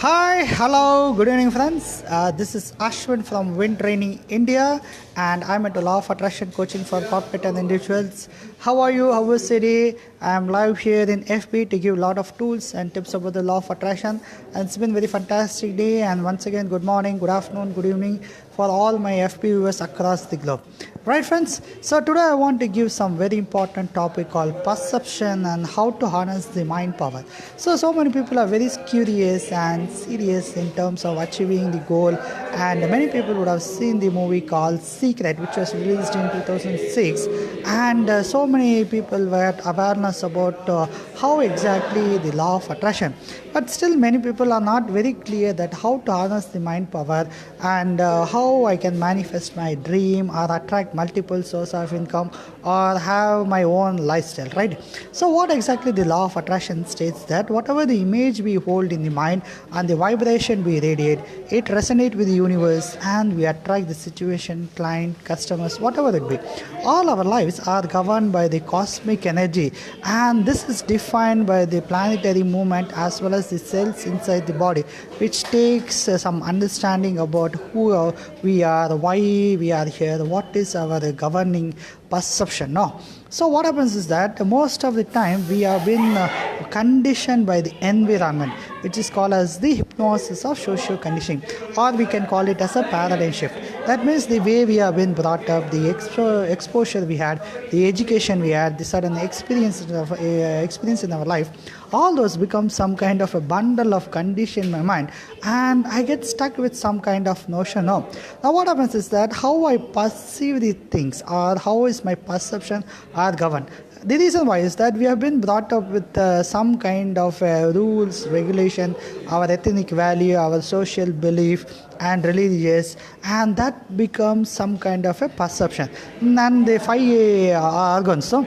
Hi, hello, good evening, friends. This is Ashwin from Wind Training India, and I'm into Law of Attraction coaching for corporate and individuals. How are you? How is today? I'm live here in FB to give a lot of tools and tips about the Law of Attraction. And it's been a very fantastic day. And once again, good morning, good afternoon, good evening for all my FB viewers across the globe. Right, friends? So today I want to give some very important topic called perception and how to harness the mind power. So many people are very curious and serious in terms of achieving the goal, and many people would have seen the movie called Secret, which was released in 2006, and so many people were awareness about how exactly the law of attraction, but still many people are not very clear that how to harness the mind power and how I can manifest my dream or attract multiple sources of income or have my own lifestyle, right? So what exactly the law of attraction states that whatever the image we hold in the mind and the vibration we radiate, it resonates with the universe and we attract the situation, client, customers, whatever it be. All our lives are governed by the cosmic energy, and this is defined by the planetary movement as well as the cells inside the body, which takes some understanding about who we are, why we are here, what is our governing perception. No. So what happens is that most of the time we have been conditioned by the environment, which is called as the hypnosis of social conditioning, or we can call it as a paradigm shift. That means the way we have been brought up, the exposure we had, the education we had, the sudden experience in our life, all those become some kind of a bundle of condition in my mind, and I get stuck with some kind of notion. Now what happens is that how I perceive the things or how is my perception are governed. The reason why is that we have been brought up with some kind of rules, regulation, our ethnic value, our social belief and religious, and that becomes some kind of a perception. And the five organs, so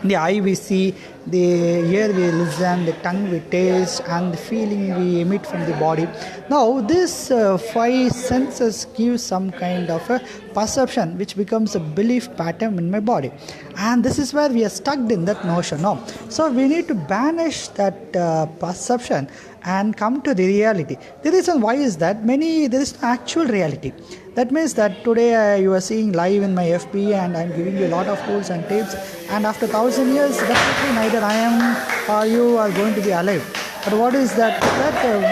the eye we see, the ear we listen, the tongue we taste, and the feeling we emit from the body. Now this five senses give some kind of a perception which becomes a belief pattern in my body, and this is where we are stuck in that notion. Now so we need to banish that perception and come to the reality. The reason why is that there is no actual reality. That means that today you are seeing live in my FB and I'm giving you a lot of tools and tips, and after 1,000 years definitely neither I am or you are going to be alive. But what is that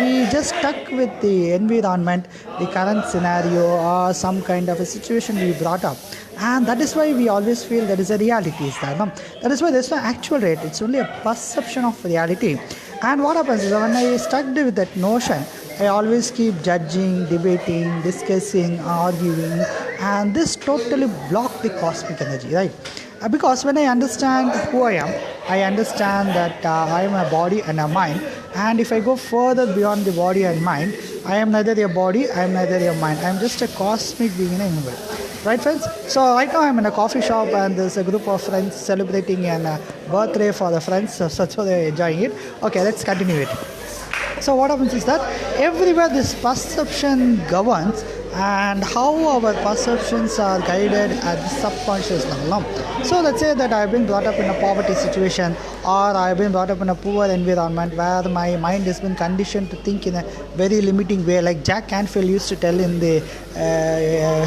we just stuck with the environment, the current scenario or some kind of a situation we brought up, and that is why we always feel there is a reality is there. No? That is why there is no actual reality. It's only a perception of reality. And what happens is when I stuck with that notion, I always keep judging, debating, discussing, arguing, and this totally block the cosmic energy, right? Because when I understand who I am, I understand that I am a body and a mind, and if I go further beyond the body and mind, I am neither your body, I am neither your mind, I am just a cosmic being in a universe. Right, friends? So right now I'm in a coffee shop and there's a group of friends celebrating a birthday for the friends, so they're enjoying it. Okay, let's continue it. So what happens is that everywhere this perception governs, and how our perceptions are guided at the subconscious level. So let's say that I've been brought up in a poverty situation, or I've been brought up in a poor environment where my mind has been conditioned to think in a very limiting way, like Jack Canfield used to tell in the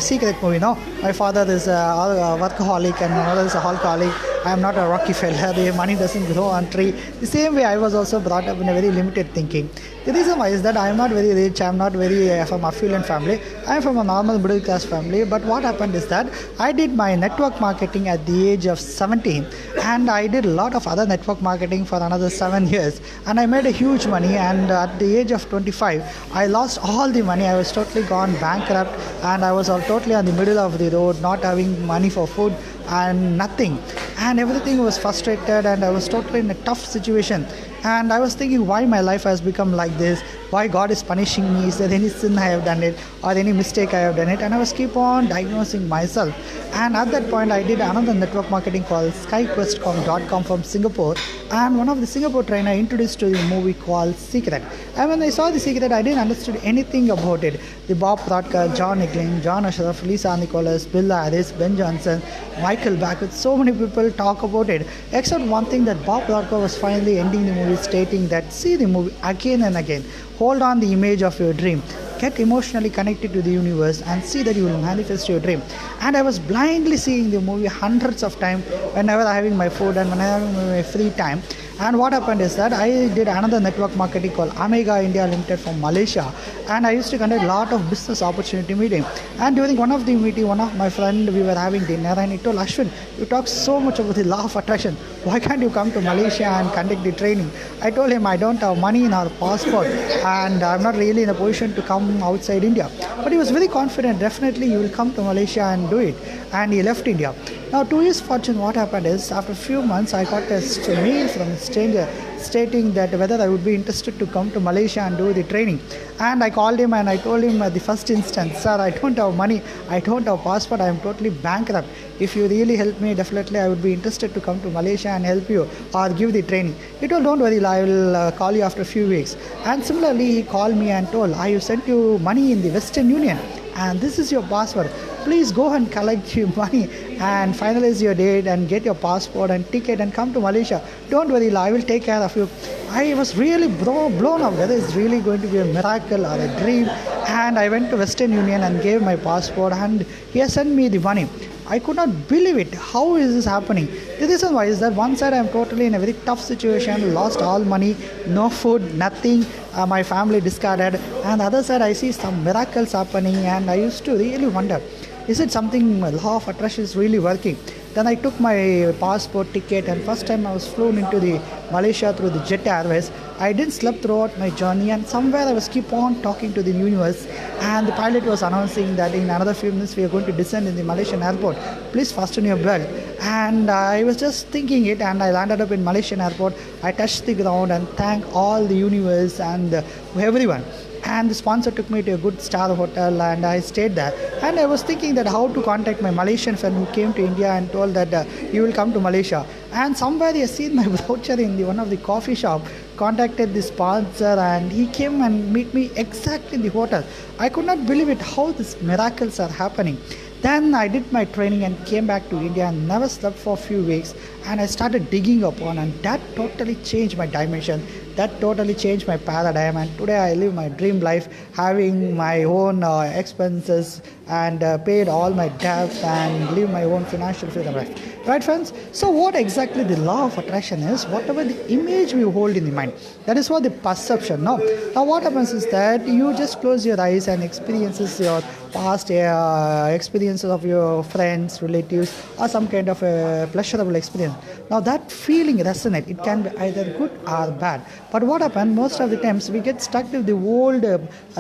Secret movie. No, my father is a workaholic and my mother is a alcoholic. I am not a Rockefeller. The money doesn't grow on tree. The same way I was also brought up in a very limited thinking. The reason why is that I am not very rich. I am not very from affluent family. I am from a normal middle class family. But what happened is that I did my network marketing at the age of 17, and I did a lot of other network marketing for another 7 years, and I made a huge money. And at the age of 25, I lost all the money. I was totally gone bankrupt, and I was all totally on the middle of the road, not having money for food and nothing, and everything was frustrated, and I was totally in a tough situation. And I was thinking why my life has become like this, why God is punishing me, is there any sin I have done it or any mistake I have done it, and I was keep on diagnosing myself. And at that point I did another network marketing called skyquestcom.com from Singapore, and one of the Singapore trainer introduced to the movie called Secret. And when I saw the Secret, I didn't understand anything about it. The Bob Proctor, John Nicklin, John Ashraf, Lisa Nicholas, Bill Harris, Ben Johnson, Michael Beckwith, so many people talk about it, except one thing, that Bob Proctor was finally ending the movie movie stating that see the movie again and again. Hold on the image of your dream. Get emotionally connected to the universe and see that you will manifest your dream. And I was blindly seeing the movie hundreds of times whenever I having my food and when I having my free time. And what happened is that I did another network marketing called Omega India Limited from Malaysia, and I used to conduct a lot of business opportunity meeting. And during one of the meeting, one of my friend, we were having dinner, and he told Ashwin, you talk so much about the law of attraction. Why can't you come to Malaysia and conduct the training? I told him I don't have money in our passport, and I'm not really in a position to come outside India. But he was very confident. Definitely, you will come to Malaysia and do it. And he left India. Now, to his fortune, what happened is after a few months, I got a mail from a stranger stating that whether I would be interested to come to Malaysia and do the training. And I called him and I told him at the first instance, sir, I don't have money, I don't have passport, I am totally bankrupt. If you really help me, definitely I would be interested to come to Malaysia and help you or give the training. He told, don't worry, I will call you after a few weeks. And similarly, he called me and told, I have sent you money in the Western Union and this is your passport. Please go and collect your money and finalize your date and get your passport and ticket and come to Malaysia. Don't worry, I will take care of you. I was really blown up whether it's really going to be a miracle or a dream. And I went to Western Union and gave my passport and he has sent me the money. I could not believe it. How is this happening? The reason why is that one side I am totally in a very tough situation, lost all money, no food, nothing, my family discarded, and the other side I see some miracles happening and I used to really wonder, is it something law of attraction is really working? Then I took my passport ticket and first time I was flown into the Malaysia through the Jet Airways. I didn't sleep throughout my journey and somewhere I was keep on talking to the universe and the pilot was announcing that in another few minutes we are going to descend in the Malaysian airport. Please fasten your belt. And I was just thinking it and I landed up in Malaysian airport. I touched the ground and thanked all the universe and everyone. And the sponsor took me to a good star hotel and I stayed there. And I was thinking that how to contact my Malaysian friend who came to India and told that you will come to Malaysia. And somewhere he has seen my voucher in one of the coffee shop, contacted the sponsor and he came and meet me exactly in the hotel. I could not believe it how these miracles are happening. Then I did my training and came back to India and never slept for a few weeks and I started digging upon and that totally changed my dimension. That totally changed my paradigm and today I live my dream life having my own expenses and paid all my debts and live my own financial freedom life. Right friends? So what exactly the law of attraction is, whatever the image we hold in the mind, that is what the perception. Now what happens is that you just close your eyes and experiences your past experiences of your friends, relatives or some kind of a pleasurable experience. Now that feeling resonates. It can be either good or bad. But what happens most of the times we get stuck with the old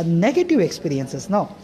negative experiences. Now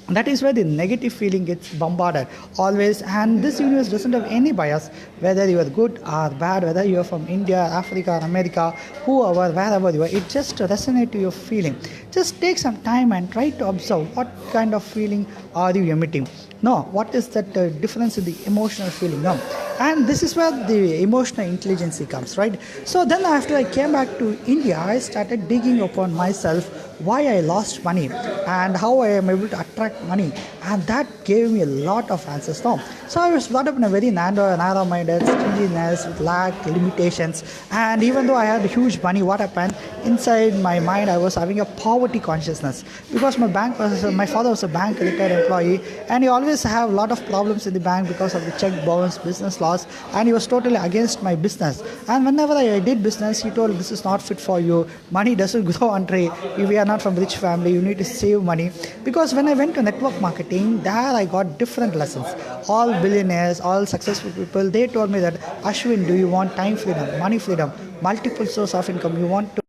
that is where the negative feeling gets bombarded always, and this universe doesn't have any bias whether you are good or bad, whether you are from India, Africa, America, whoever, wherever you are. It just resonates to your feeling. Just take some time and try to observe what kind of feeling are you emitting. No, what is that difference in the emotional feeling? No, and this is where the emotional intelligence comes, right? So then after I came back to India, I started digging upon myself why I lost money and how I am able to attract money, and that gave me a lot of answers. Now, so I was brought up in a very narrow-minded, stinginess, with lack, limitations, and even though I had huge money, what happened inside my mind? I was having a poverty consciousness because my father was a bank retired employee, and he always have a lot of problems in the bank because of the check bounce, business loss, and he was totally against my business. And whenever I did business, he told this is not fit for you. Money doesn't grow on tree. If we are not from rich family, you need to save money. Because when I went to network marketing, there I got different lessons. All billionaires, all successful people, they told me that Ashwin, do you want time freedom, money freedom, multiple source of income? You want to,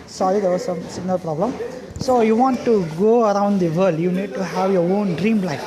sorry, there was some signal problem. So you want to go around the world, you need to have your own dream life.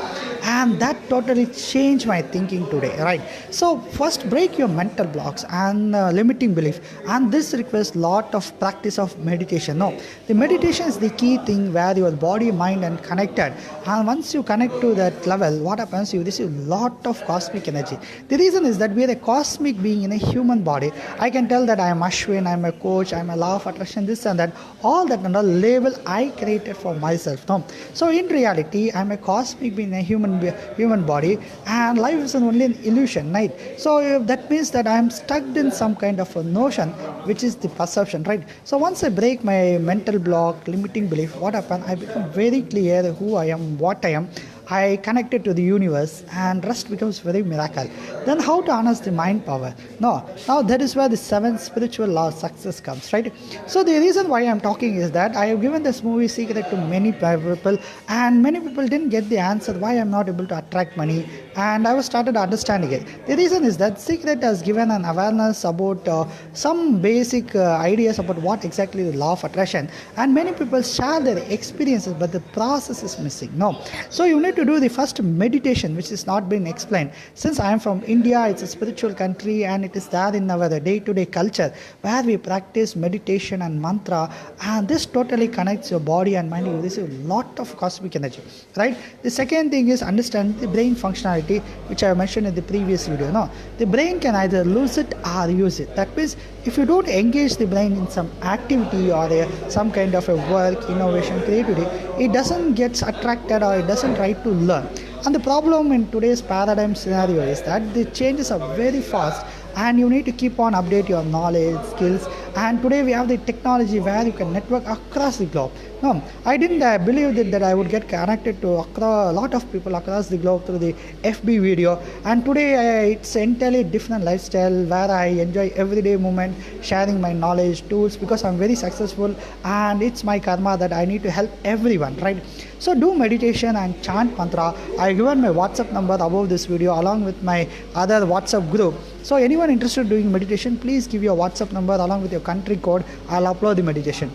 And that totally changed my thinking today, right? So first break your mental blocks and limiting belief, and this requires lot of practice of meditation. Now the meditation is the key thing where your body, mind and connected, and once you connect to that level, what happens? You receive lot of cosmic energy. The reason is that we are a cosmic being in a human body. I can tell that I am Ashwin, I am a coach, I am a law of attraction, this and that, all that and all label I created for myself. Now, so in reality I am a cosmic being, a human human body, and life is only an illusion, right? So that means that I am stuck in some kind of a notion, which is the perception, right? So once I break my mental block, limiting belief, what happened? I become very clear who I am, what I am. I connected to the universe, and rest becomes very miracle. Then how to harness the mind power? No, now that is where the seventh spiritual law of success comes, right? So the reason why I'm talking is that I have given this movie secret to many people, and many people didn't get the answer why I'm not able to attract money, and I was started understanding it. The reason is that secret has given an awareness about some basic ideas about what exactly the law of attraction, and many people share their experiences, but the process is missing. No, so you need to do the first meditation, which is not been explained. Since I am from India, it's a spiritual country, and it is there in our day-to-day culture where we practice meditation and mantra, and this totally connects your body and mind. You receive a lot of cosmic energy, right? The second thing is understand the brain functionality, which I mentioned in the previous video. No, the brain can either lose it or use it. That means if you don't engage the brain in some activity or some kind of a work, innovation, creativity, it doesn't get attracted or it doesn't try to learn. And the problem in today's paradigm scenario is that the changes are very fast, and you need to keep on update your knowledge, skills. And today we have the technology where you can network across the globe. No, I didn't believe that I would get connected to a lot of people across the globe through the FB video. And today it's entirely different lifestyle where I enjoy everyday moment, sharing my knowledge, tools, because I'm very successful, and it's my karma that I need to help everyone, right? So do meditation and chant mantra. I given my WhatsApp number above this video along with my other WhatsApp group. So anyone interested in doing meditation, please give your WhatsApp number along with your country code. I'll upload the meditation.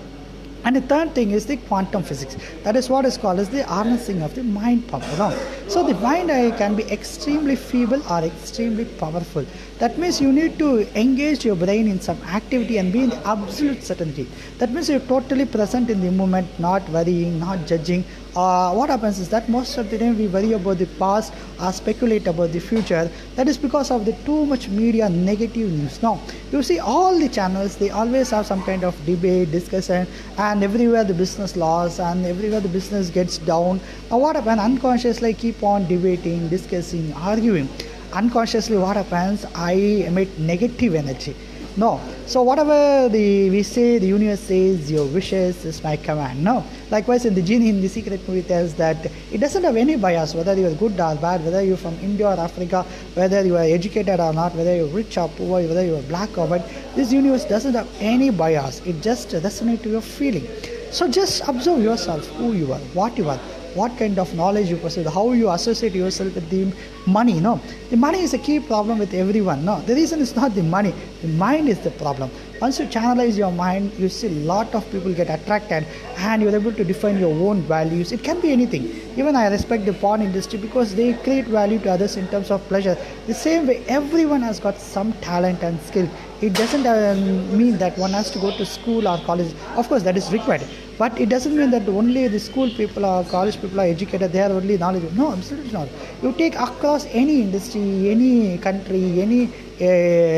And the third thing is the quantum physics. That is what is called as the harnessing of the mind power. No? So the mind can be extremely feeble or extremely powerful. That means you need to engage your brain in some activity and be in absolute certainty. That means you're totally present in the moment, not worrying, not judging. What happens is that most of the time we worry about the past or speculate about the future. That is because of the too much media negative news. Now, you see all the channels, they always have some kind of debate, discussion, and everywhere the business loss and everywhere the business gets down. Now what happens? Unconsciously keep on debating, discussing, arguing. Unconsciously what happens? I emit negative energy. No. So whatever we say, the universe says, your wishes is my command. No. Likewise, in the genie in the secret movie tells that it doesn't have any bias, whether you are good or bad, whether you're from India or Africa, whether you are educated or not, whether you're rich or poor, whether you are black or white. This universe doesn't have any bias. It just resonates to your feeling. So just observe yourself, who you are, what you are, what kind of knowledge you possess, how you associate yourself with the money. No, the money is a key problem with everyone. No, the reason is not the money, the mind is the problem. Once you channelize your mind, you see a lot of people get attracted, and you're able to define your own values. It can be anything. Even I respect the porn industry because they create value to others in terms of pleasure. The same way, everyone has got some talent and skill. It doesn't mean that one has to go to school or college. Of course, that is required. But it doesn't mean that only the school people or college people are educated, they are only knowledgeable. No, absolutely not. You take across any industry, any country, any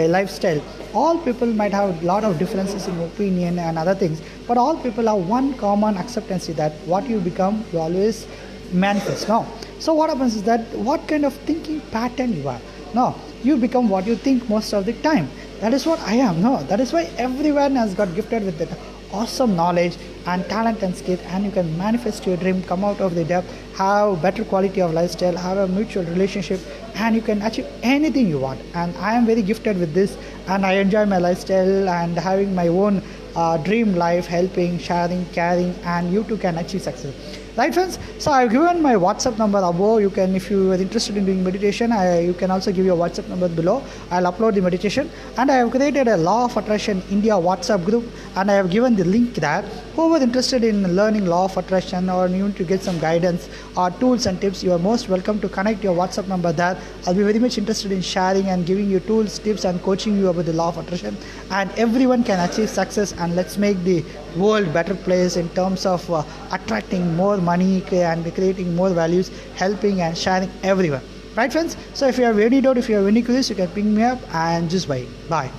lifestyle, all people might have a lot of differences in opinion and other things, but all people have one common acceptance that what you become, you always manifest. No. So what happens is that what kind of thinking pattern you are. No, you become what you think most of the time. That is what I am. No, that is why everyone has got gifted with that awesome knowledge and talent and skill, and you can manifest your dream, come out of the depth, have better quality of lifestyle, have a mutual relationship, and you can achieve anything you want. And I am very gifted with this, and I enjoy my lifestyle and having my own dream life, helping, sharing, caring, and you too can achieve success. Right, friends? So I've given my WhatsApp number above. You can, if you are interested in doing meditation, you can also give your WhatsApp number below. I'll upload the meditation. And I have created a Law of Attraction India WhatsApp group, and I have given the link there. Whoever is interested in learning Law of Attraction or you want to get some guidance or tools and tips, you are most welcome to connect your WhatsApp number there. I'll be very much interested in sharing and giving you tools, tips, and coaching you about the Law of Attraction. And everyone can achieve success, and let's make the world better place in terms of attracting more money and creating more values, helping and sharing everyone. Right, friends? So if you have any doubt, if you have any queries, you can ping me up and just bye.